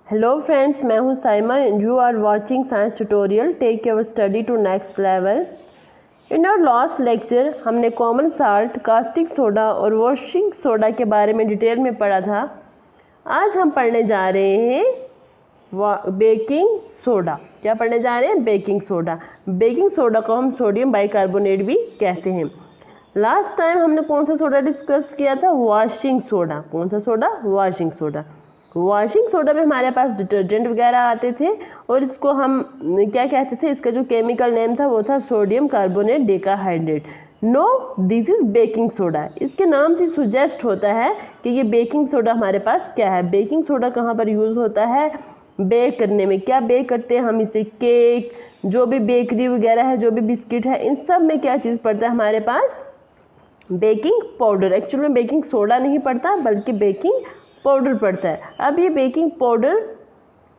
Hello friends, मैं हूं Saima and you are watching science tutorial take your study to next level. In our last lecture हमने common salt, caustic soda और washing soda के बारे में detail में पढ़ा था। आज हम पढ़ने जा रहे हैं बेकिंग सोडा। क्या पढ़ने जा रहे हैं? Baking soda. बेकिंग सोडा को हम सोडियम बाइकार्बोनेट भी कहते हैं। लास्ट टाइम हमने कौन सा सोडा डिस्कस किया था? Washing soda. कौन सा soda? Washing soda. Washing soda में हमारे पास डिटर्जेंट वगैरह आते थे और इसको हम क्या कहते थे? इसका जो केमिकल नेम था वो था sodium carbonate decahydrate. No, this is baking soda. इसके नाम से सुजेस्ट होता है कि ये बेकिंग सोडा हमारे पास क्या है। बेकिंग सोडा कहाँ पर यूज़ होता है? बेक करने में। क्या बेक करते हैं हम इसे? केक, जो भी बेकरी वगैरह है, जो भी बिस्किट है, इन सब में क्या चीज़ पड़ता है हमारे पास? Baking powder. एक्चुअल में बेकिंग सोडा नहीं पड़ता बल्कि बेकिंग पाउडर पड़ता है। अब ये बेकिंग पाउडर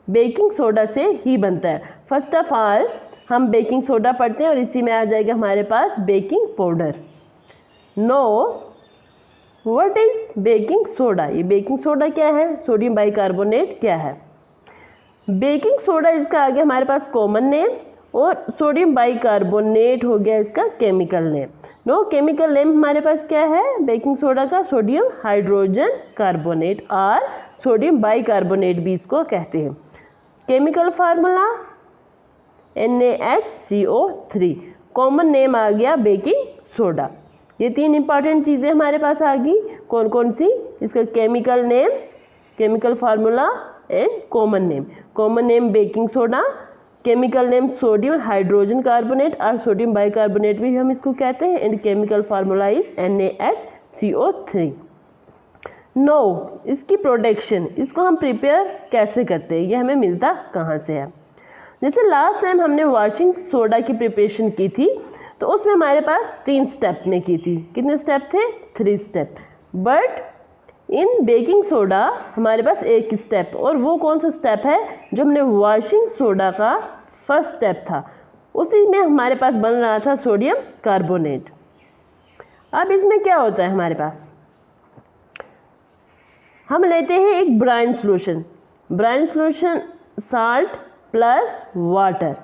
बेकिंग सोडा से ही बनता है। फर्स्ट ऑफ ऑल हम बेकिंग सोडा पढ़ते हैं और इसी में आ जाएगा हमारे पास baking powder. No, what is baking soda? ये बेकिंग सोडा क्या है? सोडियम बाइकार्बोनेट क्या है? बेकिंग सोडा इसका आ गया हमारे पास कॉमन नेम और सोडियम बाइकार्बोनेट हो गया इसका chemical name. No, chemical name हमारे पास क्या है बेकिंग सोडा का? सोडियम हाइड्रोजन कार्बोनेट और सोडियम बाइकार्बोनेट भी इसको कहते हैं। Chemical formula NaHCO3। Common name आ गया बेकिंग सोडा। ये तीन इंपॉर्टेंट चीज़ें हमारे पास आ गई। कौन कौन सी? इसका chemical name, chemical formula and common name. Common name baking soda, chemical name sodium hydrogen carbonate और सोडियम बाइकार्बोनेट भी हम इसको कहते हैं and chemical formula is NaHCO3। No, इसकी प्रोडक्शन, इसको हम प्रिपेयर कैसे करते हैं, ये हमें मिलता कहाँ से है? जैसे लास्ट टाइम हमने वॉशिंग सोडा की प्रिपरेशन की थी तो उसमें हमारे पास 3 स्टेप में की थी। कितने स्टेप थे? 3 step. But in baking soda हमारे पास एक स्टेप, और वो कौन सा स्टेप है? जो हमने वॉशिंग सोडा का फर्स्ट स्टेप था उसी में हमारे पास बन रहा था सोडियम कार्बोनेट। अब इसमें क्या होता है हमारे पास? हम लेते हैं एक brine solution. Brine solution salt plus water.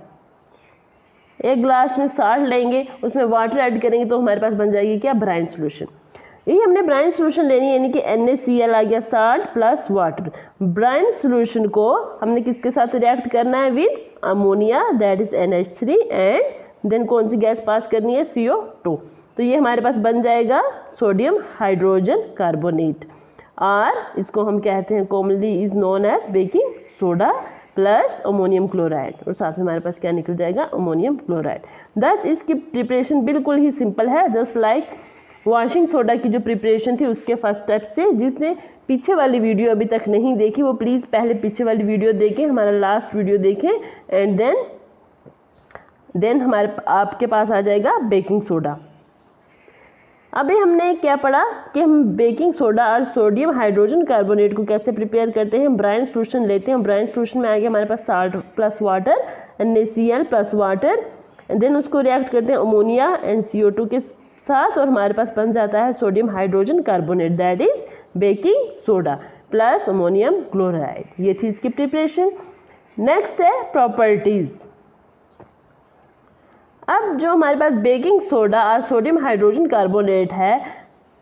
एक ग्लास में साल्ट लेंगे, उसमें वाटर ऐड करेंगे तो हमारे पास बन जाएगी क्या? Brine solution. ये हमने ब्राइन सॉल्यूशन लेनी है, यानी कि NaCl आ गया, salt plus water. Brine solution को हमने किसके साथ रिएक्ट करना है? With ammonia, that is NH3, and then कौन सी गैस पास करनी है? CO2। तो ये हमारे पास बन जाएगा सोडियम हाइड्रोजन कार्बोनेट, और इसको हम कहते हैं commonly is known as baking soda plus ammonium chloride, और साथ में हमारे पास क्या निकल जाएगा? Ammonium chloride. दस इसकी प्रिपरेशन बिल्कुल ही सिंपल है, जस्ट लाइक वॉशिंग सोडा की जो प्रिपरेशन थी उसके फर्स्ट स्टेप से। जिसने पीछे वाली वीडियो अभी तक नहीं देखी वो प्लीज़ पहले पीछे वाली वीडियो देखें, हमारा लास्ट वीडियो देखें, एंड देन हमारे आपके पास आ जाएगा बेकिंग सोडा। अभी हमने क्या पढ़ा कि हम बेकिंग सोडा और सोडियम हाइड्रोजन कार्बोनेट को कैसे प्रिपेयर करते हैं। ब्राइन सॉल्यूशन लेते हैं, ब्राइन सॉल्यूशन में आ गया हमारे पास salt plus water, NaCl plus water, and then उसको रिएक्ट करते हैं अमोनिया एंड CO2 के साथ, और हमारे पास बन जाता है sodium hydrogen carbonate, that is baking soda plus ammonium chloride. ये थी इसकी प्रिपरेशन। नेक्स्ट है प्रॉपर्टीज। अब जो हमारे पास बेकिंग सोडा और सोडियम हाइड्रोजन कार्बोनेट है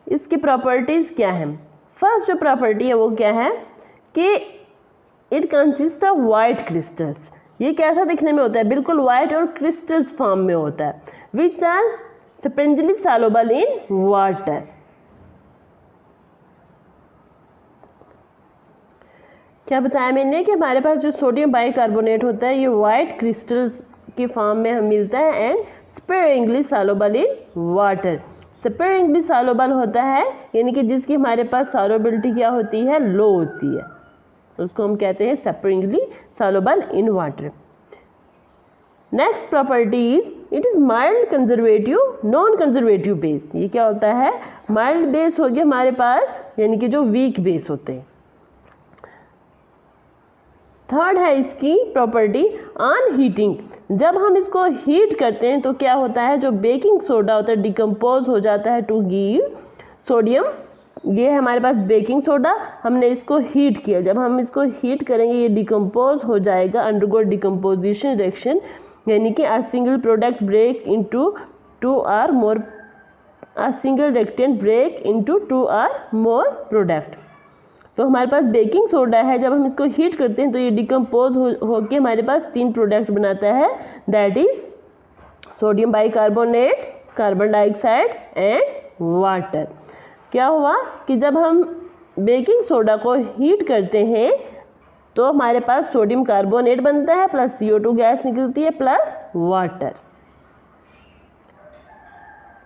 इसकी प्रॉपर्टीज क्या है? फर्स्ट जो प्रॉपर्टी है वो क्या है कि it consist of white crystals. ये कैसा दिखने में होता है? बिल्कुल वाइट और क्रिस्टल्स फॉर्म में होता है, which are sparingly soluble in water. क्या बताया मैंने कि हमारे पास जो सोडियम बाइकार्बोनेट होता है ये वाइट क्रिस्टल्स के फॉर्म में हमें मिलता है and sparingly soluble in water. Sparingly soluble होता है यानी कि जिसकी हमारे पास सॉल्युबिलिटी क्या होती है? लो होती है, उसको हम कहते हैं sparingly soluble in water. Next property is it is mild conservative non conservative base. ये क्या होता है? माइल्ड बेस हो गया हमारे पास, यानी कि जो वीक बेस होते हैं। थर्ड है इसकी प्रॉपर्टी ऑन हीटिंग। जब हम इसको हीट करते हैं तो क्या होता है? जो बेकिंग सोडा होता है डिकम्पोज हो जाता है टू गिव सोडियम ये है हमारे पास बेकिंग सोडा, हमने इसको हीट किया, जब हम इसको हीट करेंगे ये डिकम्पोज हो जाएगा, अंडरगो डिकम्पोजिशन रिएक्शन, यानी कि a single product break into 2 or more, a single reactant break into 2 or more product. तो हमारे पास बेकिंग सोडा है, जब हम इसको हीट करते हैं तो ये डिकम्पोज होके हमारे पास 3 प्रोडक्ट बनाता है, that is sodium bicarbonate, carbon dioxide and water. क्या हुआ कि जब हम बेकिंग सोडा को हीट करते हैं तो हमारे पास सोडियम कार्बोनेट बनता है प्लस CO2 गैस निकलती है प्लस वाटर।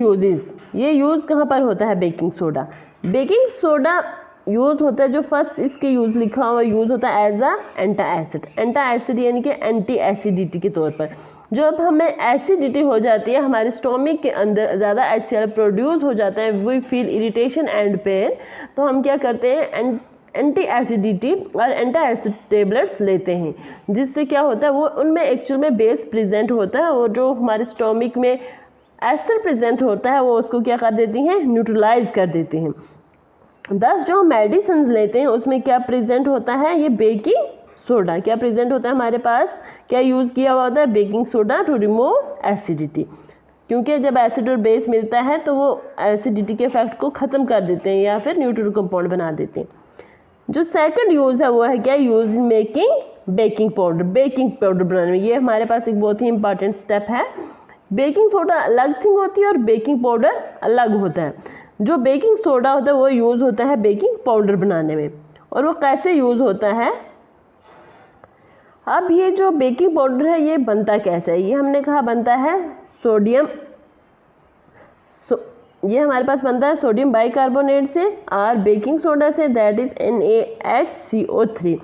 यूजेस, ये यूज़ कहाँ पर होता है baking soda? Baking soda use होता है, जो फर्स्ट इसके यूज़ लिखा हुआ यूज़ होता है एज अ एंटा एसिड। एंटा एसिड यानी कि एंटी एसिडिटी के तौर पर। जब हमें एसिडिटी हो जाती है, हमारे स्टोमिक के अंदर ज़्यादा HCl प्रोड्यूस हो जाता है, we feel irritation and pain, तो हम क्या करते हैं एंटी एसिडिटी और एंटा एसिड टेबलेट्स लेते हैं, जिससे क्या होता है वो उनमें एक्चुअल में बेस प्रेजेंट होता है और जो हमारे स्टोमिक में एसिड प्रेजेंट होता है वो उसको क्या कर देती हैं, न्यूट्रलाइज कर देते हैं। दस जो मेडिसिन लेते हैं उसमें क्या प्रेजेंट होता है, ये बेकिंग सोडा क्या प्रेजेंट होता है हमारे पास, क्या यूज़ किया हुआ होता है baking soda to remove acidity, क्योंकि जब एसिड और बेस मिलता है तो वो एसिडिटी के इफेक्ट को ख़त्म कर देते हैं या फिर न्यूट्रल कंपाउंड बना देते हैं। जो सेकंड यूज़ है वो है क्या, use in making baking powder, baking powder बनाने में। ये हमारे पास एक बहुत ही इंपॉर्टेंट स्टेप है। बेकिंग सोडा अलग थिंग होती है और बेकिंग पाउडर अलग होता है। जो बेकिंग सोडा होता है वो यूज़ होता है बेकिंग पाउडर बनाने में, और वो कैसे यूज़ होता है। अब ये जो बेकिंग पाउडर है ये बनता कैसे है, ये हमने कहा बनता है सोडियम, ये हमारे पास बनता है सोडियम बाइकार्बोनेट से और बेकिंग सोडा से, दैट इज NaHCO3।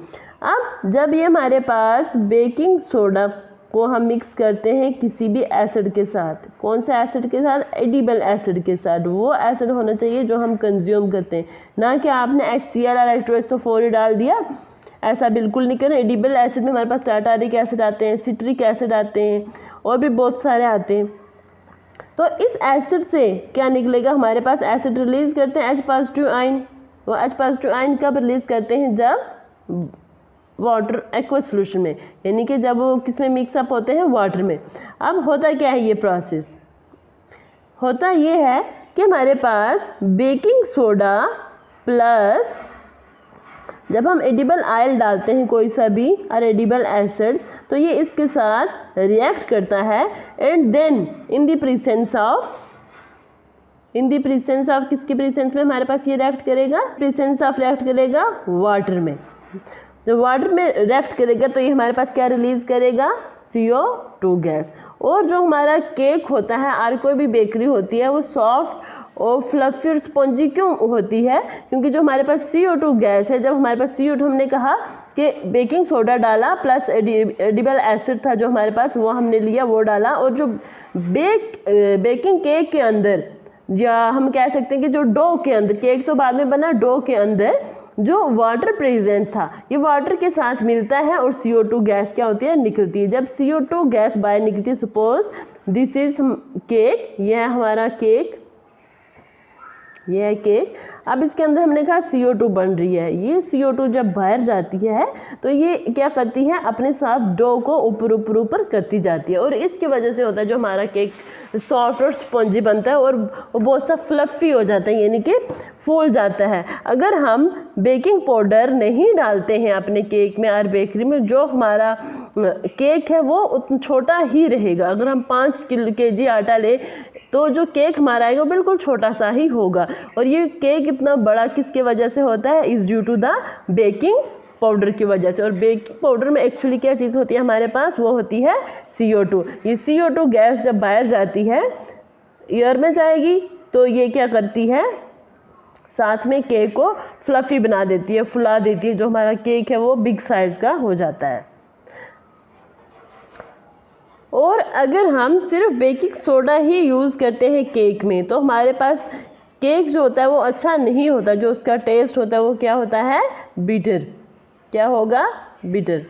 अब जब ये हमारे पास बेकिंग सोडा को हम मिक्स करते हैं किसी भी एसिड के साथ, कौन से एसिड के साथ, एडिबल एसिड के साथ, वो एसिड होना चाहिए जो हम कंज्यूम करते हैं, ना कि आपने HCl और H2SO4 डाल दिया, ऐसा बिल्कुल नहीं करना। एडिबल एसिड में हमारे पास टार्टारिक एसिड आते हैं, सिट्रिक एसिड आते हैं और भी बहुत सारे आते हैं। तो इस एसिड से क्या निकलेगा, हमारे पास एसिड रिलीज़ करते हैं H+ आयन, वो H+ आयन कब रिलीज़ करते हैं, जब वाटर एक्वस सोल्यूशन में, यानी कि जब वो किस में मिक्सअप होते हैं, वाटर में। अब होता क्या है, ये प्रोसेस होता ये है कि हमारे पास बेकिंग सोडा प्लस जब हम एडिबल ऑयल डालते हैं कोई सा भी और एडिबल एसिड्स, तो ये इसके साथ रिएक्ट करता है and then in the presence of किसके प्रेजेंस में हमारे पास ये रिएक्ट करेगा, प्रेजेंस ऑफ रिएक्ट करेगा वाटर में। जब वाटर में रिएक्ट करेगा तो ये हमारे पास क्या रिलीज़ करेगा, CO2 गैस। और जो हमारा केक होता है और कोई भी बेकरी होती है वो सॉफ्ट और फ्लफी और स्पॉन्जी क्यों होती है, क्योंकि जो हमारे पास CO2 गैस है, जब हमारे पास CO2 हमने कहा कि बेकिंग सोडा डाला प्लस एडिबल एसिड था जो हमारे पास वो हमने लिया वो डाला, और जो बेकिंग केक के अंदर, या हम कह सकते हैं कि जो डो के अंदर, केक तो बाद में बना, डो के अंदर जो वाटर प्रेजेंट था ये वाटर के साथ मिलता है और CO2 गैस क्या होती है, निकलती है। जब CO2 गैस बाहर निकलती है, सपोज दिस इज केक, यह है हमारा केक, ये है केक। अब इसके अंदर हमने कहा CO2 बन रही है, ये CO2 जब बाहर जाती है तो ये क्या करती है, अपने साथ डो को ऊपर करती जाती है, और इसकी वजह से होता है जो हमारा केक सॉफ्ट और स्पॉन्जी बनता है और वो बहुत सा फ्लफ़ी हो जाता है, यानी कि फूल जाता है। अगर हम बेकिंग पाउडर नहीं डालते हैं अपने केक में और बेकरी में, जो हमारा केक है वो उतना छोटा ही रहेगा। अगर हम 5 kg आटा ले तो जो केक हमारा आएगा बिल्कुल छोटा सा ही होगा, और ये केक इतना बड़ा किसके वजह से होता है, is due to the baking powder की वजह से। और बेकिंग पाउडर में एक्चुअली क्या चीज़ होती है हमारे पास, वो होती है CO2। ये CO2 गैस जब बाहर जाती है, एयर में जाएगी, तो ये क्या करती है, साथ में केक को फ्लफ़ी बना देती है, फुला देती है, जो हमारा केक है वो बिग साइज़ का हो जाता है। और अगर हम सिर्फ बेकिंग सोडा ही यूज़ करते हैं केक में, तो हमारे पास केक जो होता है वो अच्छा नहीं होता, जो उसका टेस्ट होता है वो क्या होता है, बिटर। क्या होगा, बिटर।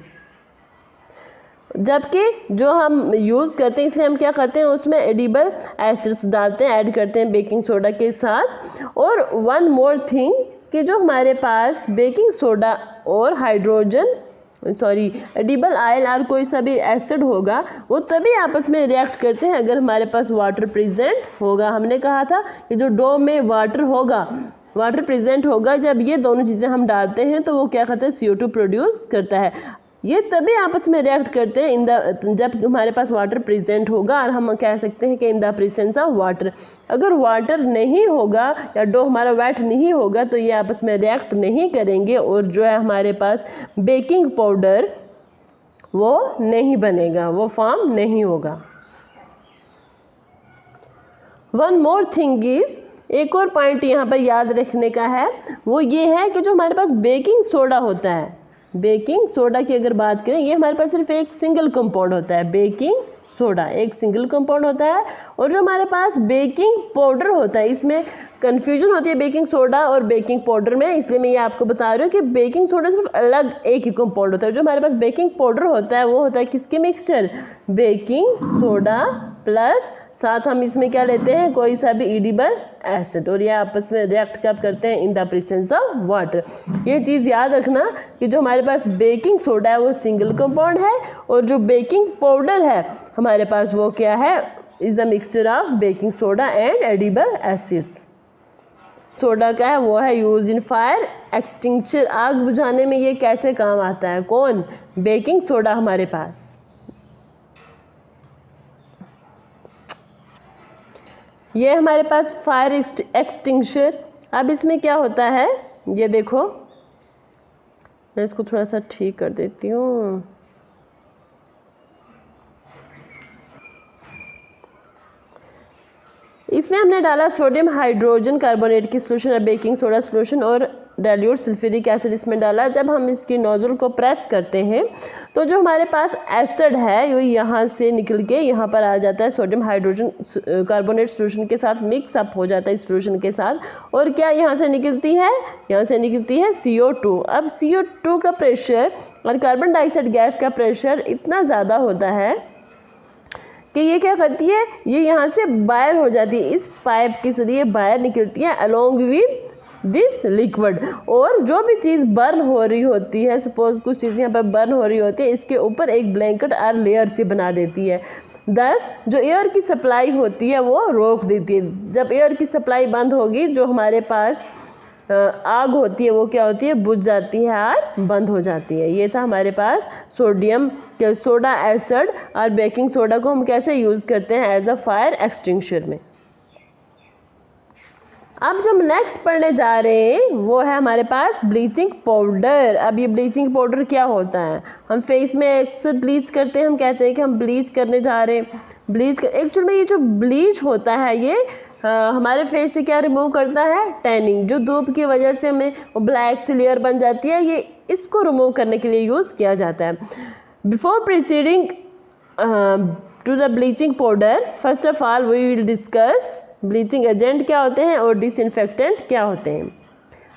जबकि जो हम यूज़ करते हैं इसलिए हम क्या करते हैं उसमें एडिबल एसिड्स डालते हैं, ऐड करते हैं बेकिंग सोडा के साथ। और वन मोर थिंग कि जो हमारे पास बेकिंग सोडा और एडिबल ऑयल और कोई सा भी एसिड होगा वो तभी आपस में रिएक्ट करते हैं अगर हमारे पास वाटर प्रेजेंट होगा। हमने कहा था कि जो डो में वाटर प्रेजेंट होगा, जब ये दोनों चीज़ें हम डालते हैं तो वो क्या करता है CO2 प्रोड्यूस करता है। ये तभी आपस में रिएक्ट करते हैं जब हमारे पास वाटर प्रेजेंट होगा, और हम कह सकते हैं कि इन द प्रेजेंस ऑफ वाटर। अगर वाटर नहीं होगा या डो हमारा वेट नहीं होगा तो ये आपस में रिएक्ट नहीं करेंगे और जो है हमारे पास बेकिंग पाउडर वो नहीं बनेगा, वो फॉर्म नहीं होगा। वन मोर थिंग इज, एक और पॉइंट यहाँ पर याद रखने का है, वो ये है कि जो हमारे पास बेकिंग सोडा होता है, बेकिंग सोडा की अगर बात करें ये हमारे पास सिर्फ एक सिंगल कंपाउंड होता है, बेकिंग सोडा एक सिंगल कंपाउंड होता है। और जो हमारे पास बेकिंग पाउडर होता है इसमें कन्फ्यूजन होती है बेकिंग सोडा और बेकिंग पाउडर में, इसलिए मैं ये आपको बता रही हूँ कि बेकिंग सोडा सिर्फ अलग एक ही कंपाउंड होता है। जो हमारे पास बेकिंग पाउडर होता है वो होता है किसके मिक्सचर, बेकिंग सोडा प्लस साथ हम इसमें क्या लेते हैं कोई सा भी एडिबल एसिड, और ये आपस में रिएक्ट कब करते हैं, इन द प्रेजेंस ऑफ वाटर। ये चीज़ याद रखना कि जो हमारे पास बेकिंग सोडा है वो सिंगल कंपाउंड है और जो बेकिंग पाउडर है हमारे पास वो क्या है, is the mixture of baking soda and edible acids. Soda का है वो है यूज इन फायर एक्सटिंक्शन, आग बुझाने में ये कैसे काम आता है, कौन, बेकिंग सोडा हमारे पास। ये हमारे पास फायर एक्सटिंग्विशर। अब इसमें क्या होता है ये देखो, मैं इसको थोड़ा सा ठीक कर देती हूँ। इसमें हमने डाला सोडियम हाइड्रोजन कार्बोनेट की सोल्यूशन और बेकिंग सोडा सोल्यूशन और डाइल्यूट सल्फ्यूरिक एसिड इसमें डाला। जब हम इसकी नोजल को प्रेस करते हैं तो जो हमारे पास एसिड है वो यहाँ से निकल के यहाँ पर आ जाता है, सोडियम हाइड्रोजन कार्बोनेट सोल्यूशन के साथ मिक्स अप हो जाता है इस सोल्यूशन के साथ, और क्या यहाँ से निकलती है, यहाँ से निकलती है CO2। अब CO2 का प्रेशर और कार्बन डाइऑक्साइड गैस का प्रेशर इतना ज़्यादा होता है कि ये क्या करती है, ये यहाँ से बाहर हो जाती है, इस पाइप के जरिए बाहर निकलती है अलोंग विद दिस लिक्विड। और जो भी चीज़ बर्न हो रही होती है, सपोज कुछ चीज़ यहाँ पर बर्न हो रही होती है, इसके ऊपर एक ब्लैंकेट और लेयर से बना देती है, दस जो एयर की सप्लाई होती है वो रोक देती है। जब एयर की सप्लाई बंद होगी जो हमारे पास आग होती है वो क्या होती है, बुझ जाती है और बंद हो जाती है। ये था हमारे पास सोडियम सोडा एसिड और बेकिंग सोडा को हम कैसे यूज़ करते हैं एज अ फायर एक्सटिंग्विशर में। अब जो हम नेक्स्ट पढ़ने जा रहे हैं वो है हमारे पास ब्लीचिंग पाउडर। अब ये ब्लीचिंग पाउडर क्या होता है, हम फेस में अक्सर ब्लीच करते हैं, हम कहते हैं कि हम ब्लीच करने जा रहे हैं, एक्चुअल में ये जो ब्लीच होता है ये हमारे फेस से क्या रिमूव करता है, टैनिंग, जो धूप की वजह से हमें ब्लैक सी लेयर बन जाती है, ये इसको रिमूव करने के लिए यूज़ किया जाता है। Before proceeding to the bleaching powder first of all we will discuss bleaching agent क्या होते हैं और डिसइंफेक्टेंट क्या होते हैं।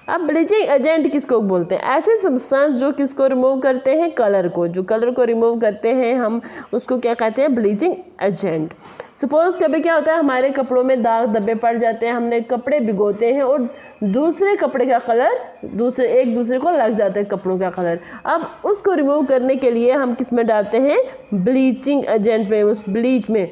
अब ब्लीचिंग एजेंट किसको बोलते हैं, ऐसे सब्सटेंस जो किसको रिमूव करते हैं, कलर को, जो कलर को रिमूव करते हैं हम उसको क्या कहते हैं, ब्लीचिंग एजेंट। सपोज कभी क्या होता है हमारे कपड़ों में दाग धब्बे पड़ जाते हैं, हमने कपड़े भिगोते हैं और दूसरे कपड़े का कलर एक दूसरे को लग जाता है कपड़ों का कलर। अब उसको रिमूव करने के लिए हम किस में डालते हैं, ब्लीचिंग एजेंट में, उस ब्लीच में,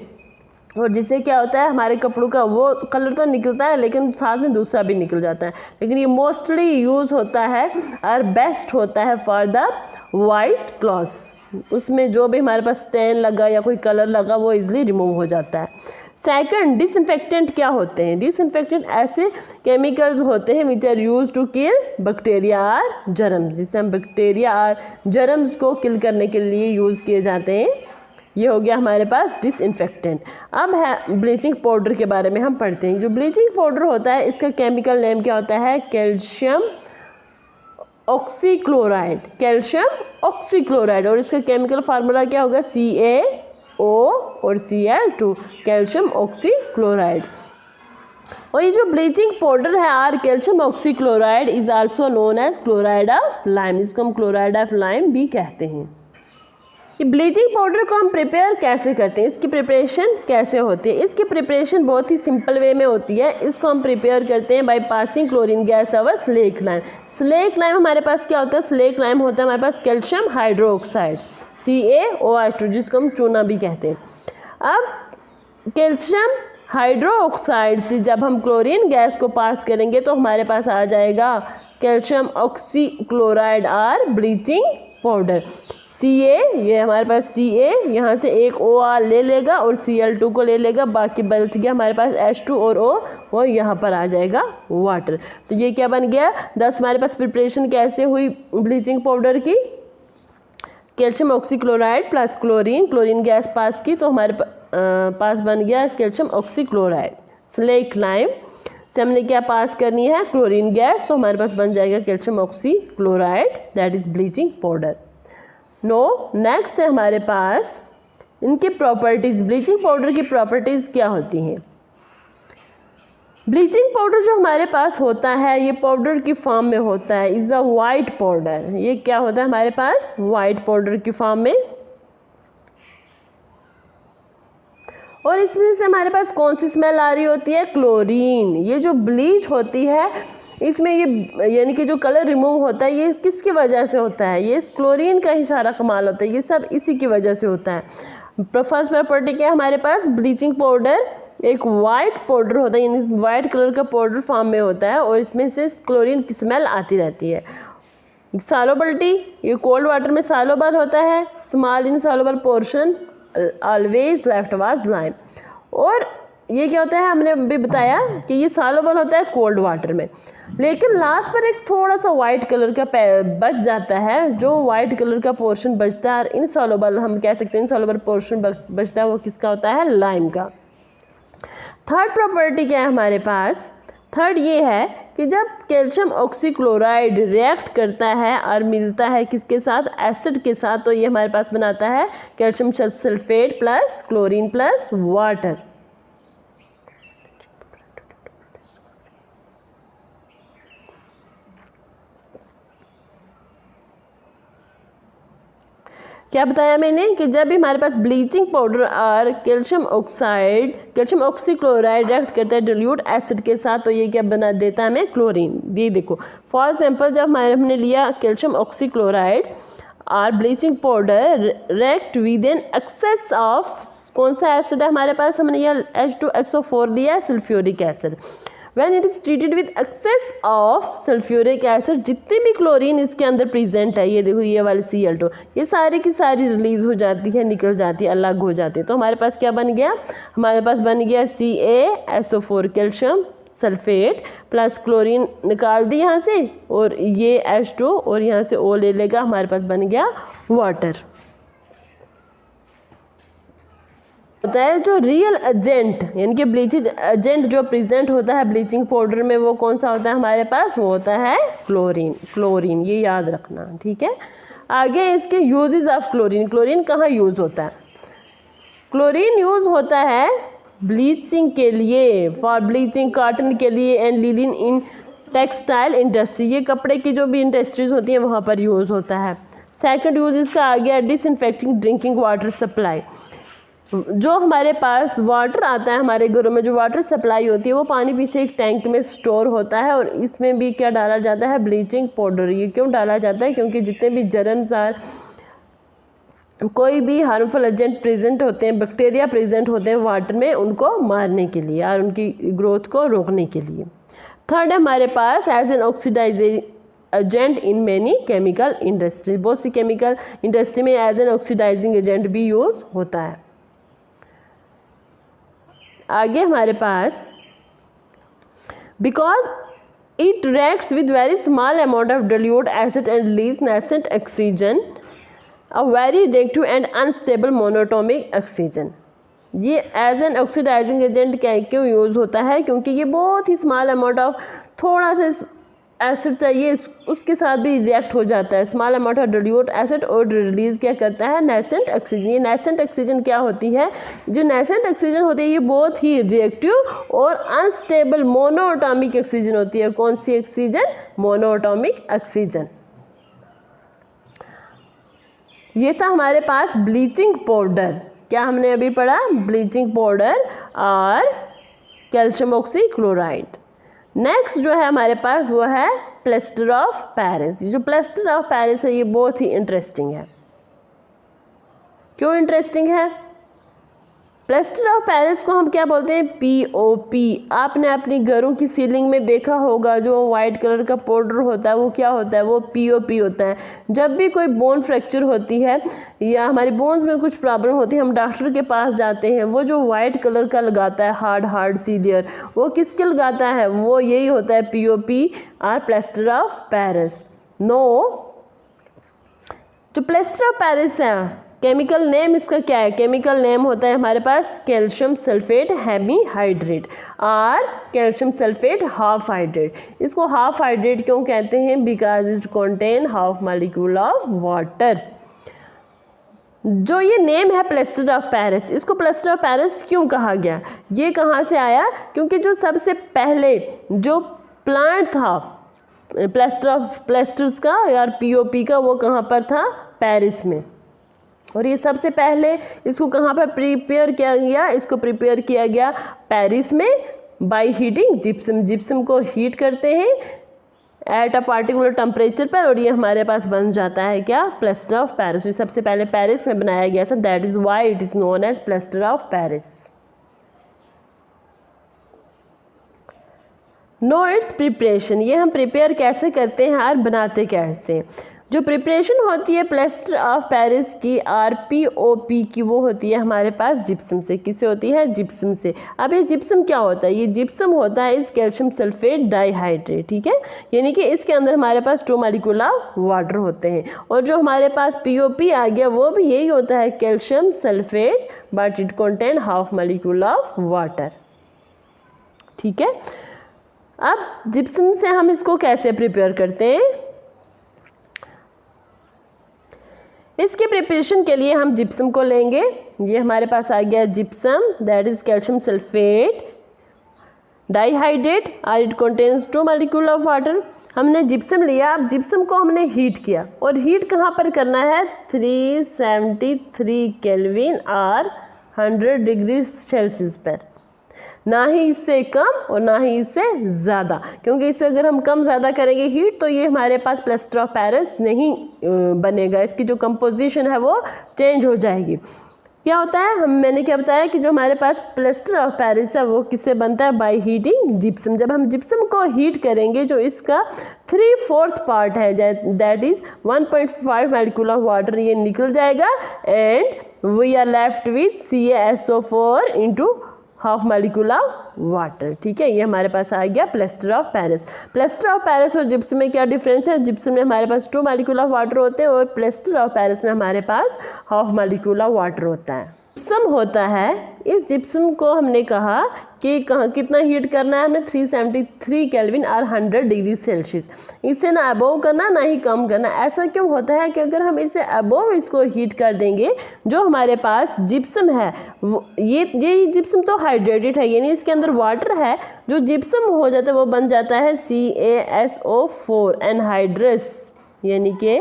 और जिससे क्या होता है हमारे कपड़ों का वो कलर तो निकलता है लेकिन साथ में दूसरा भी निकल जाता है। लेकिन ये मोस्टली यूज़ होता है और बेस्ट होता है फॉर द वाइट क्लॉथ्स, उसमें जो भी हमारे पास स्टेन लगा या कोई कलर लगा वो इजीली रिमूव हो जाता है। सेकंड, डिसइंफेक्टेंट क्या होते हैं, डिसइंफेक्टेंट ऐसे केमिकल्स होते हैं which are use to kill bacteria और जर्म्स, जिससे हम बैक्टीरिया और जर्म्स को किल करने के लिए यूज़ किए जाते हैं। ये हो गया हमारे पास डिसइंफेक्टेंट। अब है ब्लीचिंग पाउडर के बारे में हम पढ़ते हैं। जो ब्लीचिंग पाउडर होता है इसका केमिकल नेम क्या होता है, कैल्शियम ऑक्सीक्लोराइड, कैल्शियम ऑक्सीक्लोराइड, और इसका केमिकल फार्मूला क्या होगा, CaO और Cl2, कैल्शियम ऑक्सीक्लोराइड। और ये जो ब्लीचिंग पाउडर है or calcium oxychloride is also known as chloride of lime, इसको हम क्लोराइड ऑफ लाइम भी कहते हैं। ये ब्लीचिंग पाउडर को हम प्रिपेयर कैसे करते हैं, इसकी प्रिपरेशन कैसे होती है? इसकी प्रिपरेशन बहुत ही सिंपल वे में होती है। इसको हम प्रिपेयर करते हैं by passing chlorine gas over slack lime. Slack lime हमारे पास क्या होता है? स्लेक लाइम होता है हमारे पास कैल्शियम हाइड्रोक्साइड CaOH2, जिसको हम चूना भी कहते हैं। अब कैल्शियम हाइड्रोक्साइड से जब हम क्लोरीन गैस को पास करेंगे तो हमारे पास आ जाएगा कैल्शियम ऑक्सीक्लोराइड और ब्लीचिंग पाउडर। Ca, ये हमारे पास Ca, यहाँ से एक OR ले लेगा और Cl2 को ले लेगा, बाकी बच गया हमारे पास H2 और O, वो यहाँ पर आ जाएगा वाटर। तो ये क्या बन गया? 10 हमारे पास प्रिपरेशन कैसे हुई ब्लीचिंग पाउडर की? Calcium oxychloride plus chlorine, chlorine gas pass की तो हमारे पास बन गया कैल्शियम ऑक्सीक्लोराइड। स्लेक लाइम से हमने क्या पास करनी है? क्लोरीन गैस, तो हमारे पास बन जाएगा calcium oxychloride, that is bleaching powder. No next है हमारे पास इनकी प्रॉपर्टीज। ब्लीचिंग पाउडर की प्रॉपर्टीज क्या होती हैं? ब्लीचिंग पाउडर जो हमारे पास होता है ये पाउडर की फॉर्म में होता है, इज अ वाइट पाउडर। ये क्या होता है हमारे पास? वाइट पाउडर की फॉर्म में। और इसमें से हमारे पास कौन सी स्मेल आ रही होती है? क्लोरीन। ये जो ब्लीच होती है इसमें ये यानी कि जो कलर रिमूव होता है ये किसकी वजह से होता है? ये क्लोरीन का ही सारा कमाल होता है, ये सब इसी की वजह से होता है। फर्स्ट प्रॉपर्टी क्या है हमारे पास? ब्लीचिंग पाउडर एक वाइट पाउडर होता है, यानी वाइट कलर का पाउडर फॉर्म में होता है और इसमें से क्लोरीन की स्मेल आती रहती है। सॉल्युबिलिटी, ये कोल्ड वाटर में सॉल्युबल होता है। Small insoluble portion always left was lime. और ये क्या होता है? हमने अभी बताया कि ये सॉल्युबल होता है कोल्ड वाटर में, लेकिन लास्ट पर एक थोड़ा सा वाइट कलर का बच जाता है। जो वाइट कलर का पोर्शन बचता है और इनसॉल्युबल हम कह सकते हैं इनसॉल्युबल पोर्शन बचता है, वो किसका होता है? लाइम का। थर्ड प्रॉपर्टी क्या है हमारे पास? थर्ड ये है कि जब कैल्शियम ऑक्सीक्लोराइड रिएक्ट करता है और मिलता है किसके साथ? एसिड के साथ, तो ये हमारे पास बनाता है calcium sulphate plus chlorine plus water. क्या बताया मैंने कि जब भी हमारे पास ब्लीचिंग पाउडर और कैल्शियम ऑक्सीक्लोराइड रिएक्ट करता है डिल्यूट एसिड के साथ, तो ये क्या बना देता है हमें? क्लोरीन। ये देखो फॉर एग्जांपल जब हमने लिया कैल्शियम ऑक्सीक्लोराइड और bleaching powder react with an excess of कौन सा एसिड है हमारे पास? हमने यह H2SO4 लिया, sulphuric acid. When it is treated with excess of sulfuric acid, जितनी भी क्लोरीन इसके अंदर प्रेजेंट है, ये देखो ये वाली Cl2, ये सारी की सारी रिलीज हो जाती है, निकल जाती है, अलग हो जाती है। तो हमारे पास क्या बन गया? हमारे पास बन गया CaSO4 calcium sulphate plus chlorine निकाल दी यहाँ से, और ये H2 और यहाँ से O ले लेगा, हमारे पास बन गया वाटर। होता है जो रियल एजेंट यानी कि ब्लीचिंग एजेंट जो प्रेजेंट होता है ब्लीचिंग पाउडर में, वो कौन सा होता है हमारे पास? वो होता है क्लोरीन। क्लोरीन ये याद रखना, ठीक है। आगे इसके यूजेस ऑफ क्लोरीन। क्लोरीन कहाँ यूज़ होता है? क्लोरीन यूज़ होता है ब्लीचिंग के लिए, फॉर ब्लीचिंग कॉटन के लिए and linen in textile industry. ये कपड़े की जो भी इंडस्ट्रीज होती हैं वहाँ पर यूज़ होता है। सेकंड यूज़ इसका आ गया डिसइंफेक्टिंग ड्रिंकिंग वाटर सप्लाई। जो हमारे पास वाटर आता है हमारे घरों में, जो वाटर सप्लाई होती है, वो पानी पीछे एक टैंक में स्टोर होता है और इसमें भी क्या डाला जाता है? Bleaching powder. ये क्यों डाला जाता है? क्योंकि जितने भी जर्म्स कोई भी हार्मफुल एजेंट प्रेजेंट होते हैं, बैक्टीरिया प्रेजेंट होते हैं वाटर में, उनको मारने के लिए और उनकी ग्रोथ को रोकने के लिए। थर्ड है हमारे पास as an oxidising agent in many chemical industry. बहुत सी केमिकल इंडस्ट्री में एज एन ऑक्सीडाइजिंग एजेंट भी यूज़ होता है। आगे हमारे पास because it reacts with very small amount of dilute acid and release nascent oxygen, a very reactive and unstable monatomic oxygen. ये एज एन ऑक्सीडाइजिंग एजेंट क्यों use होता है? क्योंकि ये बहुत ही स्मॉल अमाउंट ऑफ थोड़ा सा एसिड चाहिए उसके साथ भी रिएक्ट हो जाता है। Small amount of dilute acid और रिलीज क्या करता है? Nascent oxygen. ये नेसेंट ऑक्सीजन क्या होती है? जो नेसेंट ऑक्सीजन होती है ये बहुत ही रिएक्टिव और अनस्टेबल मोनोएटॉमिक ऑक्सीजन होती है। कौन सी ऑक्सीजन? Monoatomic oxygen. ये था हमारे पास ब्लीचिंग पाउडर। क्या हमने अभी पढ़ा? ब्लीचिंग पाउडर और कैल्शियम ऑक्सीक्लोराइड। नेक्स्ट जो है हमारे पास वो है प्लास्टर ऑफ पेरिस। जो प्लास्टर ऑफ पेरिस है ये बहुत ही इंटरेस्टिंग है। क्यों इंटरेस्टिंग है? प्लास्टर ऑफ पेरिस को हम क्या बोलते हैं? POP। आपने अपनी घरों की सीलिंग में देखा होगा जो वाइट कलर का पाउडर होता है वो क्या होता है? वो POP होता है। जब भी कोई बोन फ्रैक्चर होती है या हमारी बोन्स में कुछ प्रॉब्लम होती है हम डॉक्टर के पास जाते हैं, वो जो वाइट कलर का लगाता है हार्ड सी लेयर, वो किसके लगाता है? वो यही होता है POP और प्लास्टर ऑफ पेरिस। जो प्लास्टर ऑफ पेरिस है केमिकल नेम इसका क्या है? केमिकल नेम होता है हमारे पास कैल्शियम सल्फेट हेमीहाइड्रेट और कैल्शियम सल्फेट हाफ हाइड्रेट। इसको हाफ हाइड्रेट क्यों कहते हैं? Because it contain half molecule of water. जो ये नेम है प्लास्टर ऑफ पेरिस, इसको प्लास्टर ऑफ पेरिस क्यों कहा गया? ये कहाँ से आया? क्योंकि जो सबसे पहले जो प्लांट था प्लास्टर्स का या POP का, वो कहाँ पर था? पेरिस में। और ये सबसे पहले इसको कहाँ पर प्रिपेयर किया गया? इसको प्रिपेयर किया गया पेरिस में बाय हीटिंग जिप्सम। जिप्सम को हीट करते हैं एट अ पार्टिकुलर टेम्परेचर पर और ये हमारे पास बन जाता है क्या? Plaster of Paris. ये सबसे पहले पेरिस में बनाया गया था, that is why it is known as plaster of Paris. No its preparation. ये हम प्रिपेयर कैसे करते हैं और बनाते कैसे? जो प्रिपरेशन होती है प्लास्टर ऑफ पेरिस की और POP की, वो होती है हमारे पास जिप्सम से। किससे होती है? जिप्सम से। अब ये जिप्सम क्या होता है? ये जिप्सम होता है इस कैल्शियम सल्फेट डाइहाइड्रेट, ठीक है। यानी कि इसके अंदर हमारे पास 2 मॉलिक्यूल ऑफ वाटर होते हैं और जो हमारे पास POP आ गया वो भी यही होता है calcium sulphate, but it contain half molecule of water, ठीक है। अब जिप्सम से हम इसको कैसे प्रिपेयर करते हैं? इसके प्रिपरेशन के लिए हम जिप्सम को लेंगे। ये हमारे पास आ गया gypsum, that is calcium sulphate dihydrate और it contains 2 molecule of water. हमने जिप्सम लिया, अब जिप्सम को हमने हीट किया और हीट कहाँ पर करना है? 373 केल्विन और 100 डिग्री सेल्सियस पर, ना ही इससे कम और ना ही इससे ज़्यादा, क्योंकि इससे अगर हम कम ज़्यादा करेंगे हीट तो ये हमारे पास प्लास्टर ऑफ पेरिस नहीं बनेगा। इसकी जो कंपोजिशन है वो चेंज हो जाएगी। क्या होता है? मैंने क्या बताया कि जो हमारे पास प्लास्टर ऑफ पेरिस है वो किससे बनता है? By heating gypsum. जब हम जिप्सम को हीट करेंगे जो इसका 3/4 पार्ट है, that is 1.5 molecule of water, ये निकल जाएगा and we are left with CaSO4 into half molecule of water, ठीक है। ये हमारे पास आ गया plaster of Paris. Plaster of Paris और जिप्सम में क्या डिफरेंस है? जिप्सम में हमारे पास 2 मॉलिक्यूल ऑफ वाटर होते हैं और प्लास्टर ऑफ पेरिस में हमारे पास हाफ मॉलिक्यूल ऑफ वाटर होता है। जिप्सम होता है, इस जिप्सम को हमने कहा कि कितना हीट करना है? हमें 373 केल्विन और 100 डिग्री सेल्सियस। इससे ना अबोव करना ना ही कम करना। ऐसा क्यों होता है कि अगर हम इसे अबोव इसको हीट कर देंगे, जो हमारे पास जिप्सम है ये जिप्सम तो हाइड्रेटेड है, यानी इसके अंदर वाटर है, जो जिप्सम हो जाता है वो बन जाता है CaSO4 एनहाइड्रस, यानी कि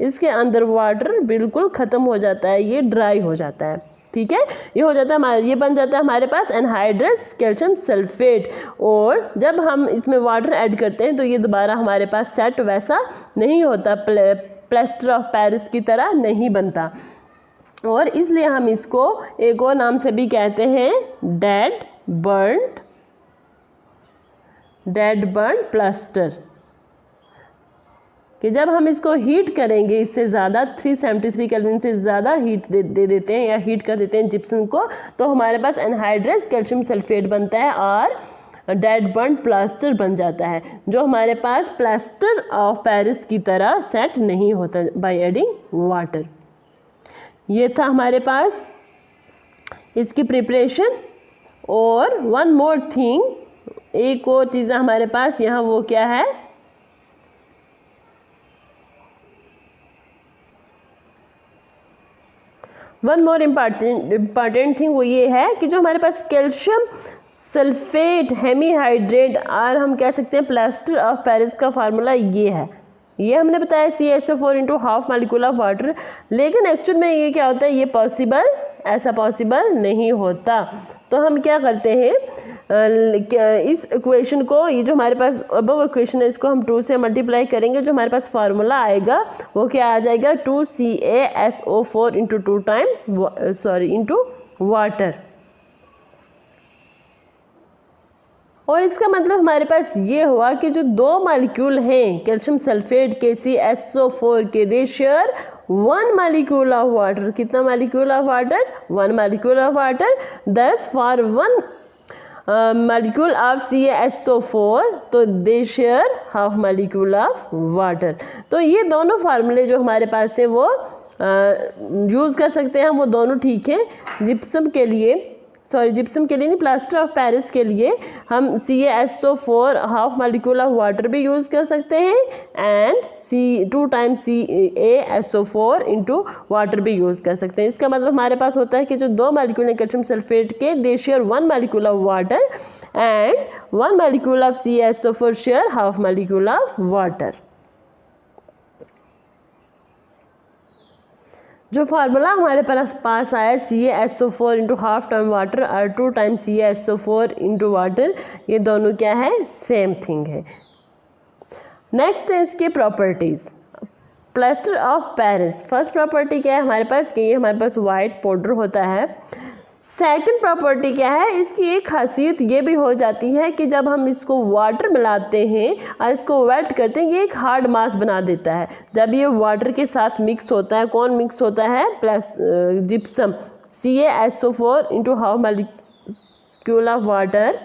इसके अंदर वाटर बिल्कुल ख़त्म हो जाता है, ये ड्राई हो जाता है, ठीक है। ये हो जाता है ये बन जाता है हमारे पास एनहाइड्रस कैल्शियम सल्फेट। और जब हम इसमें वाटर ऐड करते हैं तो ये दोबारा हमारे पास सेट वैसा नहीं होता, प्लास्टर ऑफ पेरिस की तरह नहीं बनता और इसलिए हम इसको एक और नाम से भी कहते हैं डेड बर्न प्लास्टर। कि जब हम इसको हीट करेंगे इससे ज़्यादा 373 केल्विन से ज़्यादा हीट दे देते हैं या हीट कर देते हैं जिप्सम को, तो हमारे पास एनहाइड्रस कैल्शियम सल्फेट बनता है और डेड बर्न प्लास्टर बन जाता है, जो हमारे पास प्लास्टर ऑफ पेरिस की तरह सेट नहीं होता बाय एडिंग वाटर। ये था हमारे पास इसकी प्रिपरेशन। और वन मोर थिंग, एक और चीज़ हमारे पास यहाँ, वो क्या है? वन मोर इम्पॉर्टेंट थिंग वो ये है कि जो हमारे पास कैल्शियम सल्फेट हेमीहाइड्रेट और हम कह सकते हैं प्लास्टर ऑफ पेरिस का फार्मूला ये है, ये हमने बताया CaSO4 into half molecule of water, लेकिन एक्चुअल में ये क्या होता है, ये पॉसिबल, ऐसा पॉसिबल नहीं होता। तो हम क्या करते हैं, इस इक्वेशन को, ये जो हमारे पास अबव इक्वेशन है, इसको हम 2 से मल्टीप्लाई करेंगे, जो हमारे पास फार्मूला आएगा वो क्या आ जाएगा, 2CaSO4 into 2 times into water. और इसका मतलब हमारे पास ये हुआ कि जो 2 मालिक्यूल हैं कैल्शियम सल्फेट के CaSO4 के, they share 1 molecule of water. कितना molecule of water, 1 molecule of water. Thus for 1 molecule of CaSO4 तो they share half molecule of water. तो ये दोनों फार्मूले जो हमारे पास है वो यूज़ कर सकते हैं हम, वो दोनों ठीक है। जिप्सम के लिए नहीं, प्लास्टर ऑफ पेरिस के लिए हम CaSO4 half molecule of water भी यूज़ कर सकते हैं and 2 times CaSO4 into water भी यूज़ कर सकते हैं। इसका मतलब हमारे पास होता है कि जो 2 मालिक्यूल हैं कैल्शियम सल्फेट के, they share 1 molecule of water and 1 molecule of CaSO4 share half molecule of water. जो फार्मूला हमारे पास आया CaSO4 into half time water और 2 टाइम्स CaSO4 इंटू वाटर, ये दोनों क्या है, सेम थिंग है। नेक्स्ट है इसके properties. Plaster of Paris, first property क्या है हमारे पास, कि ये हमारे पास वाइट पाउडर होता है। सेकंड प्रॉपर्टी क्या है, इसकी एक खासियत ये भी हो जाती है कि जब हम इसको वाटर मिलाते हैं और इसको वेट करते हैं, ये एक हार्ड मास बना देता है। जब ये वाटर के साथ मिक्स होता है, कौन मिक्स होता है, plus gypsum CaSO4 into half molecule of water,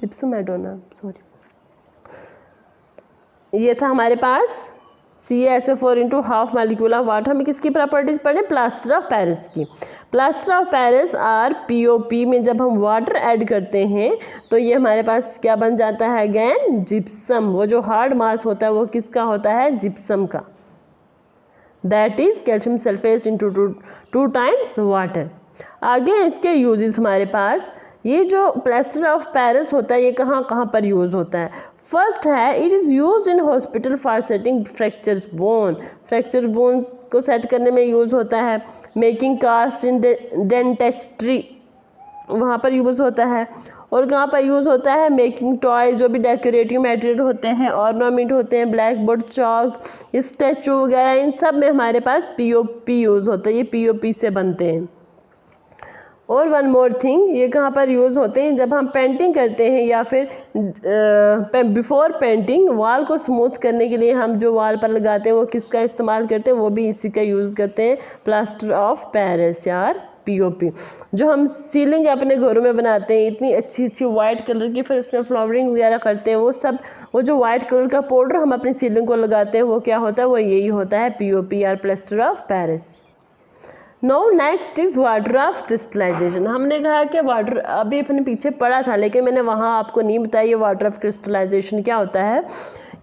gypsum एडोना सॉरी, ये था हमारे पास CaSO4 into half molecule of water. हमें किसकी प्रॉपर्टीज पढ़े, प्लास्टर ऑफ पेरिस की। प्लास्टर ऑफ पेरिस और POP में जब हम वाटर ऐड करते हैं तो ये हमारे पास क्या बन जाता है, अगेन जिप्सम। वो जो हार्ड मास होता है वो किसका होता है, जिप्सम का, that is calcium sulphate into 2 times water. आगे इसके यूजेस हमारे पास, ये जो प्लास्टर ऑफ पेरिस होता है ये कहाँ कहाँ पर यूज़ होता है। फर्स्ट है, it is use in hospital for setting fractures bone, fracture bones को सेट करने में यूज़ होता है। मेकिंग कास्ट इन डेंटिस्ट्री, वहाँ पर यूज़ होता है। और कहाँ पर यूज़ होता है, मेकिंग टॉय, जो भी डेकोरेटिव मटेरियल होते हैं, ऑर्नामेंट होते हैं, ब्लैक बोर्ड, चॉक, स्टैचू वगैरह, इन सब में हमारे पास POP यूज़ होता है, ये POP से बनते हैं। और वन मोर थिंग, ये कहाँ पर यूज़ होते हैं, जब हम पेंटिंग करते हैं या फिर बिफोर पेंटिंग वॉल को स्मूथ करने के लिए हम जो वॉल पर लगाते हैं वो किसका इस्तेमाल करते हैं, वो भी इसी का यूज़ करते हैं, प्लास्टर ऑफ पेरिस यार POP। जो हम सीलिंग अपने घरों में बनाते हैं इतनी अच्छी अच्छी वाइट कलर की, फिर उसमें फ्लावरिंग वगैरह करते हैं, वो जो वाइट कलर का पाउडर हम अपनी सीलिंग को लगाते हैं वो क्या होता है, वो यही होता है POP यार, plaster of Paris. Now next is water of crystallization. हमने कहा कि वाटर अभी अपने पीछे पढ़ा था लेकिन मैंने वहाँ आपको नहीं बताया ये वाटर ऑफ क्रिस्टलाइजेशन क्या होता है।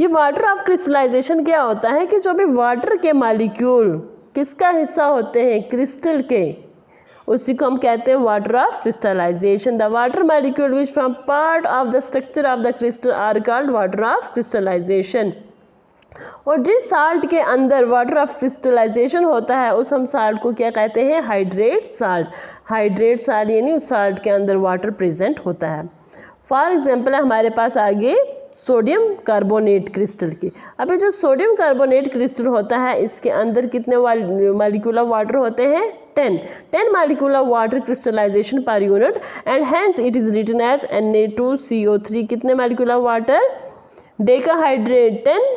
ये वाटर ऑफ क्रिस्टलाइजेशन क्या होता है कि जो भी वाटर के मॉलिक्यूल किसका हिस्सा होते हैं, क्रिस्टल के, उसी को हम कहते हैं water of crystallization. The water molecule which from part of the structure of the crystal are called water of crystallization. और जिस साल्ट के अंदर वाटर ऑफ क्रिस्टलाइजेशन होता है उस हम साल्ट को क्या कहते हैं, हाइड्रेट साल्ट। हाइड्रेट साल्ट यानी उस साल्ट के अंदर वाटर प्रेजेंट होता है। फॉर एग्जांपल है हमारे पास आगे सोडियम कार्बोनेट क्रिस्टल की। अभी जो सोडियम कार्बोनेट क्रिस्टल होता है इसके अंदर कितने मॉलिक्यूल ऑफ वाटर होते हैं, 10 molecule of water crystallization per unit and hence it is written as Na2CO3। कितने molecule of water, decahydrate 10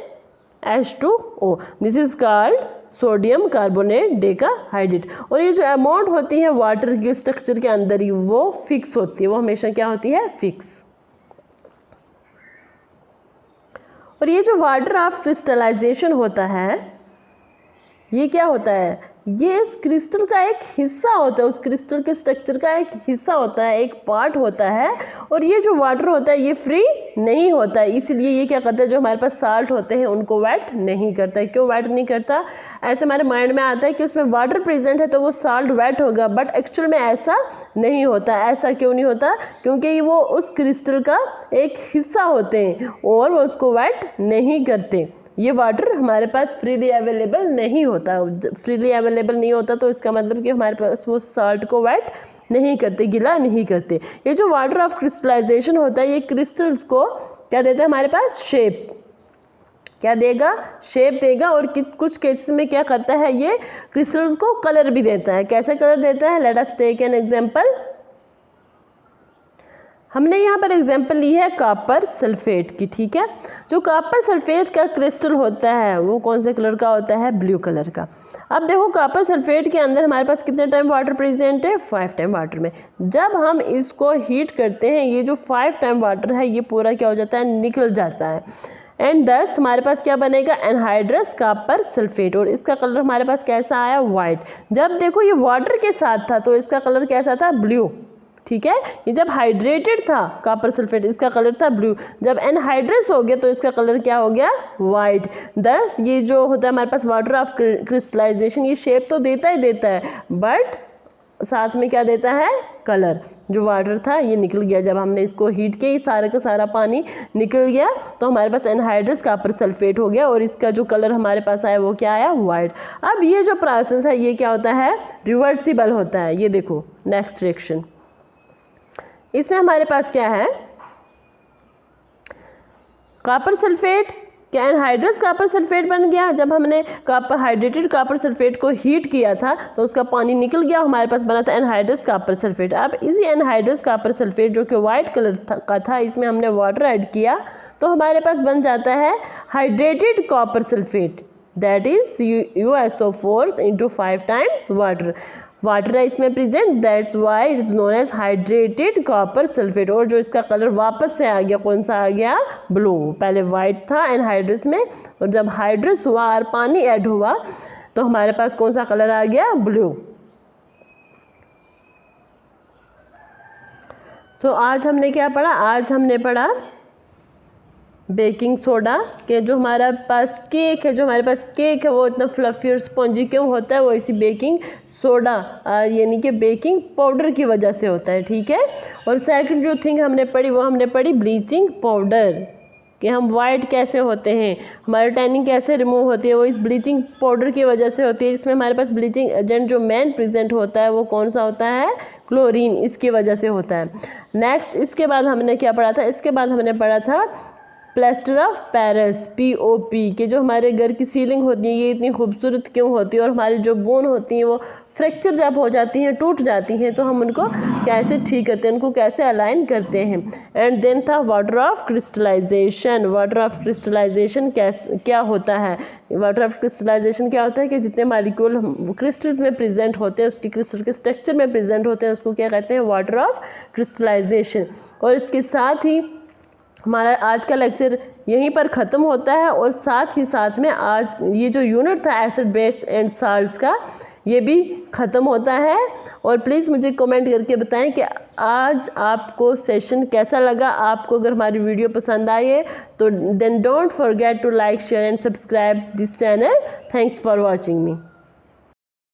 H2O, this is called sodium carbonate decahydrate. और ये जो अमाउंट होती है वाटर के स्ट्रक्चर के अंदर ही वो फिक्स होती है, वो हमेशा क्या होती है, फिक्स। और ये जो वाटर ऑफ क्रिस्टलाइजेशन होता है ये क्या होता है, ये उस क्रिस्टल का एक हिस्सा होता है, उस क्रिस्टल के स्ट्रक्चर का एक हिस्सा होता है, एक पार्ट होता है। और ये जो वाटर होता है ये फ्री नहीं होता है, इसलिए ये क्या करता है, जो हमारे पास साल्ट होते हैं उनको वेट नहीं करता है। क्यों वेट नहीं करता? ऐसे हमारे माइंड में आता है कि उसमें वाटर प्रेजेंट है तो वो साल्ट वेट होगा, बट एक्चुअल में ऐसा नहीं होता। ऐसा क्यों नहीं होता? क्योंकि वो उस क्रिस्टल का एक हिस्सा होते हैं और वो उसको वेट नहीं करते। ये वाटर हमारे पास फ्रीली अवेलेबल नहीं होता। फ्रीली अवेलेबल नहीं होता तो इसका मतलब कि हमारे पास वो साल्ट को वेट नहीं करते, गीला नहीं करते। ये जो वाटर ऑफ क्रिस्टलाइजेशन होता है ये क्रिस्टल्स को क्या देता है, हमारे पास शेप। क्या देगा? शेप देगा। और कुछ केसेस में क्या करता है, ये क्रिस्टल्स को कलर भी देता है। कैसे कलर देता है? Let us take an example. हमने यहाँ पर एग्जांपल ली है कॉपर सल्फेट की, ठीक है। जो कॉपर सल्फेट का क्रिस्टल होता है वो कौन से कलर का होता है? ब्लू कलर का। अब देखो कॉपर सल्फेट के अंदर हमारे पास कितने टाइम वाटर प्रेजेंट है? 5 टाइम वाटर में। जब हम इसको हीट करते हैं ये जो 5 टाइम वाटर है ये पूरा क्या हो जाता है? निकल जाता है। एंड दस हमारे पास क्या बनेगा? Anhydrous copper sulphate. और इसका कलर हमारे पास कैसा आया? वाइट। जब देखो ये वाटर के साथ था तो इसका कलर कैसा था? ब्लू, ठीक है। ये जब हाइड्रेटेड था कॉपर सल्फेट इसका कलर था ब्लू। जब एनहाइड्रस हो गया तो इसका कलर क्या हो गया? वाइट। दस ये जो होता है हमारे पास वाटर ऑफ क्रिस्टलाइजेशन ये शेप तो देता ही देता है, बट साथ में क्या देता है? कलर। जो वाटर था ये निकल गया, जब हमने इसको हीट किया ये सारा का सारा पानी निकल गया तो हमारे पास एनहाइड्रस कॉपर सल्फेट हो गया और इसका जो कलर हमारे पास आया वो क्या आया? वाइट। अब ये जो प्रोसेस है ये क्या होता है? रिवर्सिबल होता है। ये देखो नेक्स्ट रिएक्शन, इसमें हमारे पास क्या है? कॉपर सल्फेट क्या एनहाइड्रस कॉपर सल्फेट बन गया। जब हमने हाइड्रेटेड कॉपर सल्फेट को हीट किया था तो उसका पानी निकल गया, हमारे पास बना था एनहाइड्रस कॉपर सल्फेट। अब इसी एनहाइड्रस कॉपर सल्फेट जो कि वाइट कलर का था इसमें हमने वाटर ऐड किया तो हमारे पास बन जाता है hydrated copper sulphate, that is USO4 into 5 times water. Water है इसमें present, that's why it is known as hydrated copper sulphate. और जो इसका कलर वापस से आ गया, कौन सा आ गया? ब्लू। पहले वाइट था एनहाइड्रस में और जब हाइड्रस हुआ और पानी ऐड हुआ तो हमारे पास कौन सा कलर आ गया? ब्लू। तो आज हमने क्या पढ़ा? आज हमने पढ़ा बेकिंग सोडा के जो हमारा पास केक है, जो हमारे पास केक है वो इतना फ्लफी और स्पॉन्जी क्यों होता है? वो इसी बेकिंग सोडा यानी कि बेकिंग पाउडर की वजह से होता है, ठीक है। और सेकंड जो थिंग हमने पढ़ी वो हमने पढ़ी ब्लीचिंग पाउडर, कि हम वाइट कैसे होते हैं, हमारी टैनिंग कैसे रिमूव होती है, वो इस ब्लीचिंग पाउडर की वजह से होती है। इसमें हमारे पास ब्लीचिंग एजेंट जो मेन प्रेजेंट होता है वो कौन सा होता है? क्लोरीन, इसकी वजह से होता है। नेक्स्ट इसके बाद हमने क्या पढ़ा था? इसके बाद हमने पढ़ा था प्लास्टर ऑफ पेरिस POP के जो हमारे घर की सीलिंग होती है ये इतनी खूबसूरत क्यों होती है, और हमारी जो बोन होती हैं वो फ्रैक्चर जब हो जाती हैं, टूट जाती हैं, तो हम उनको कैसे ठीक करते हैं, उनको कैसे अलाइन करते हैं। एंड देन था water of crystallization. Water of crystallization क्या होता है? वाटर ऑफ क्रिस्टलाइजेशन क्या होता है कि जितने मालिक्यूल क्रिस्टल में प्रेजेंट होते हैं, उसकी क्रिस्टल के स्ट्रक्चर में प्रेजेंट होते हैं, उसको क्या कहते हैं? Water of crystallization. और इसके साथ ही हमारा आज का लेक्चर यहीं पर ख़त्म होता है और साथ ही साथ में आज ये जो यूनिट था एसिड बेस एंड साल्ट्स का ये भी ख़त्म होता है। और प्लीज़ मुझे कमेंट करके बताएं कि आज आपको सेशन कैसा लगा। आपको अगर हमारी वीडियो पसंद आई है तो then don't forget to like share and subscribe this channel. Thanks for watching me.